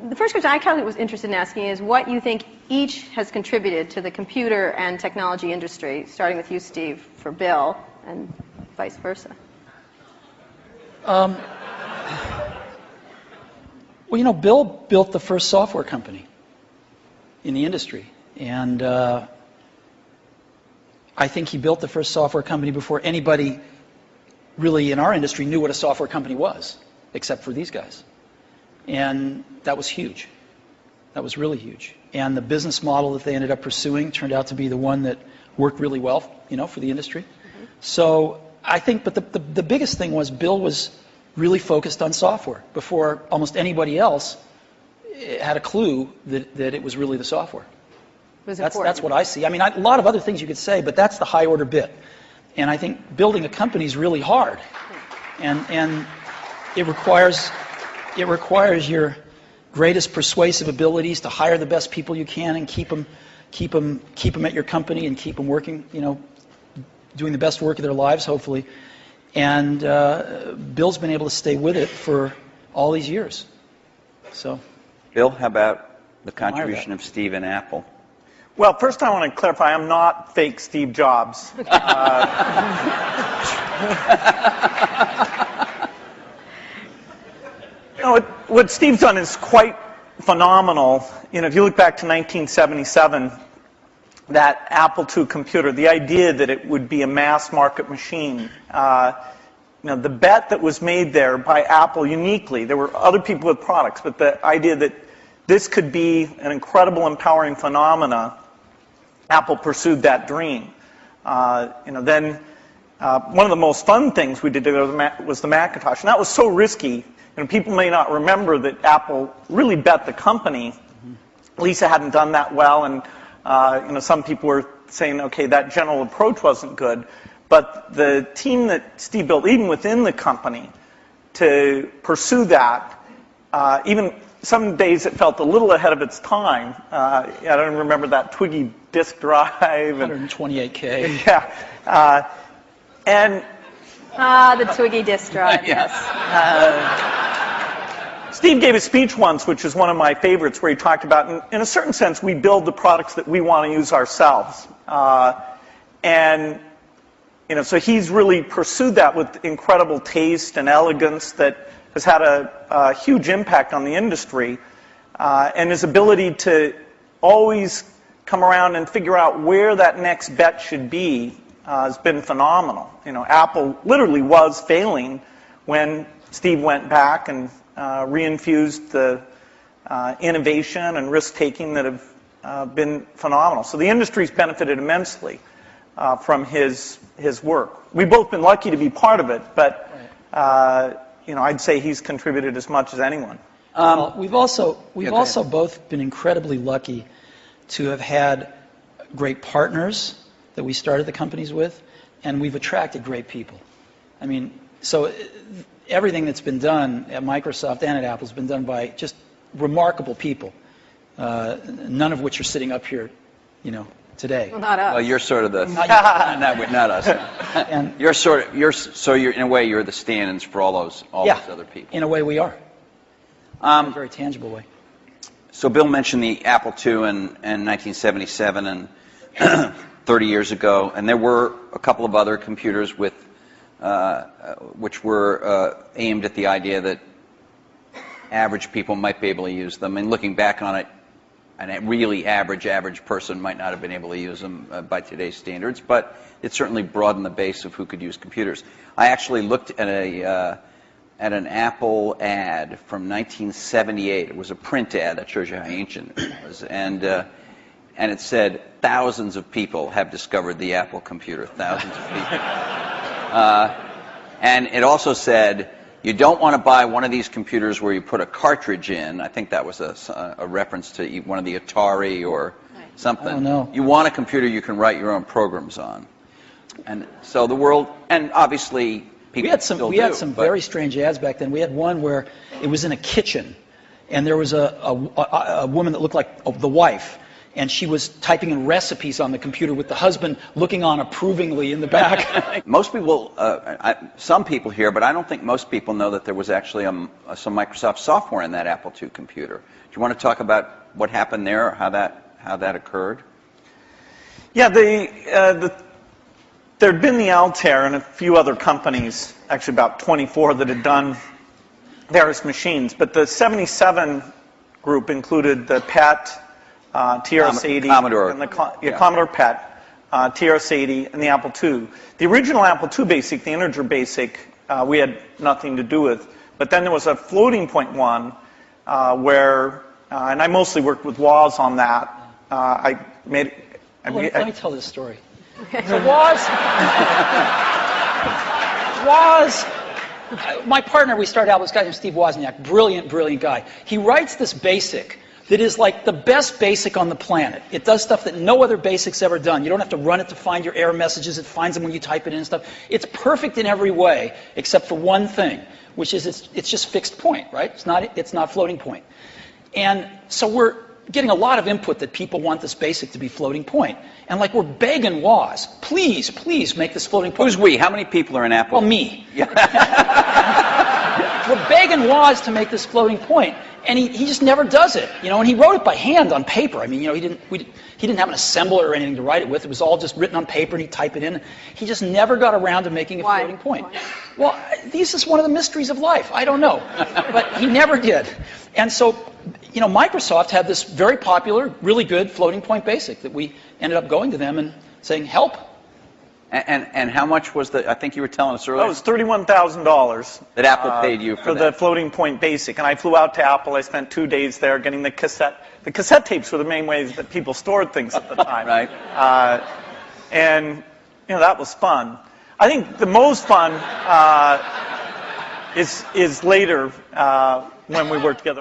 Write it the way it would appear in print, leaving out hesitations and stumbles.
the first question I kind of was interested in asking is what you think each has contributed to the computer and technology industry, starting with you, Steve, for Bill, and vice versa. Well, you know, Bill built the first software company in the industry, and I think he built the first software company before anybody really in our industry knew what a software company was, except for these guys. And that was huge. That was really huge. And the business model that they ended up pursuing turned out to be the one that worked really well, you know, for the industry. Mm-hmm. So I think, but the biggest thing was Bill was really focused on software before almost anybody else had a clue that it was really the software. That's what I see. I mean, a lot of other things you could say, but that's the high order bit. And I think building a company is really hard, and it requires your greatest persuasive abilities to hire the best people you can and keep them at your company and keep them working, you know, doing the best work of their lives, hopefully. And Bill's been able to stay with it for all these years. So, Bill, how about the contribution of Steve and Apple? Well, first I want to clarify, I'm not fake Steve Jobs. You know, what Steve's done is quite phenomenal. You know, if you look back to 1977, that Apple II computer, the idea that it would be a mass market machine, you know, the bet that was made there by Apple uniquely, there were other people with products, but the idea that this could be an incredible, empowering phenomena, Apple pursued that dream. You know, then one of the most fun things we did was the Macintosh, and that was so risky. You know, people may not remember that Apple really bet the company. Lisa hadn't done that well, and you know, some people were saying, okay, that general approach wasn't good. But the team that Steve built, even within the company, to pursue that, even some days it felt a little ahead of its time. I don't remember that Twiggy disk drive. 128K. Yeah. And the Twiggy disk drive. Yes. Steve gave a speech once, which is one of my favorites, where he talked about, in a certain sense, we build the products that we want to use ourselves. And you know, so he's really pursued that with incredible taste and elegance that has had a huge impact on the industry. And his ability to always come around and figure out where that next bet should be has been phenomenal. You know, Apple literally was failing when Steve went back and reinfused the innovation and risk-taking that have been phenomenal. So the industry's benefited immensely from his work. We've both been lucky to be part of it, but you know, I'd say he's contributed as much as anyone. We've also both been incredibly lucky to have had great partners that we started the companies with, and we've attracted great people. I mean, so everything that's been done at Microsoft and at Apple has been done by just remarkable people, none of which are sitting up here, you know, today. Well, not us. Well, you're sort of the not us. And you're in a way you're the stand-ins for all those other people. In a way, we are. In a very tangible way. So Bill mentioned the Apple II in 1977 and 30 years ago, and there were a couple of other computers with which were aimed at the idea that average people might be able to use them. And looking back on it, a really average person might not have been able to use them by today's standards, but it certainly broadened the base of who could use computers. I actually looked at an Apple ad from 1978. It was a print ad that shows you how ancient it was, and it said thousands of people have discovered the Apple computer. Thousands of people. And it also said, you don't want to buy one of these computers where you put a cartridge in. I think that was a reference to one of the Atari or something. Oh, no. You want a computer you can write your own programs on. And so the world, and obviously people we had some very strange ads back then. We had one where it was in a kitchen, and there was a woman that looked like the wife, And she was typing in recipes on the computer with the husband looking on approvingly in the back. Most people, some people here, but I don't think most people know that there was actually some Microsoft software in that Apple II computer. Do you want to talk about what happened there, or how that occurred? Yeah, there'd been the Altair and a few other companies, actually about 24, that had done various machines. But the 77 group included the PET, TRS-80, Commodore. and Commodore PET, TRS-80, and the Apple II. The original Apple II BASIC, the integer BASIC, we had nothing to do with. But then there was a floating point one where, and I mostly worked with Woz on that. Let me tell this story. Okay. So Woz, my partner, we started out with this guy named Steve Wozniak, brilliant, brilliant guy. He writes this BASIC that is like the best BASIC on the planet. It does stuff that no other BASIC's ever done. You don't have to run it to find your error messages. It finds them when you type it in and stuff. It's perfect in every way, except for one thing, which is it's just fixed point, right? It's not floating point. And so we're getting a lot of input that people want this BASIC to be floating point. And like we're begging Woz, please, please make this floating point. Who's we? How many people are in Apple? Well, me. We're begging Woz to make this floating point, and he just never does it, And he wrote it by hand on paper. I mean, he didn't have an assembler or anything to write it with. It was all just written on paper, and he'd type it in. He just never got around to making a floating point. Why? Well, this is one of the mysteries of life. I don't know, but he never did. And so, Microsoft had this very popular, really good floating point BASIC that we ended up going to them and saying, help. And how much was I think you were telling us earlier. That was $31,000. That Apple paid you for that. the floating point BASIC. And I flew out to Apple. I spent 2 days there getting the cassette. The cassette tapes were the main ways that people stored things at the time. Right. And, that was fun. I think the most fun is later when we worked together.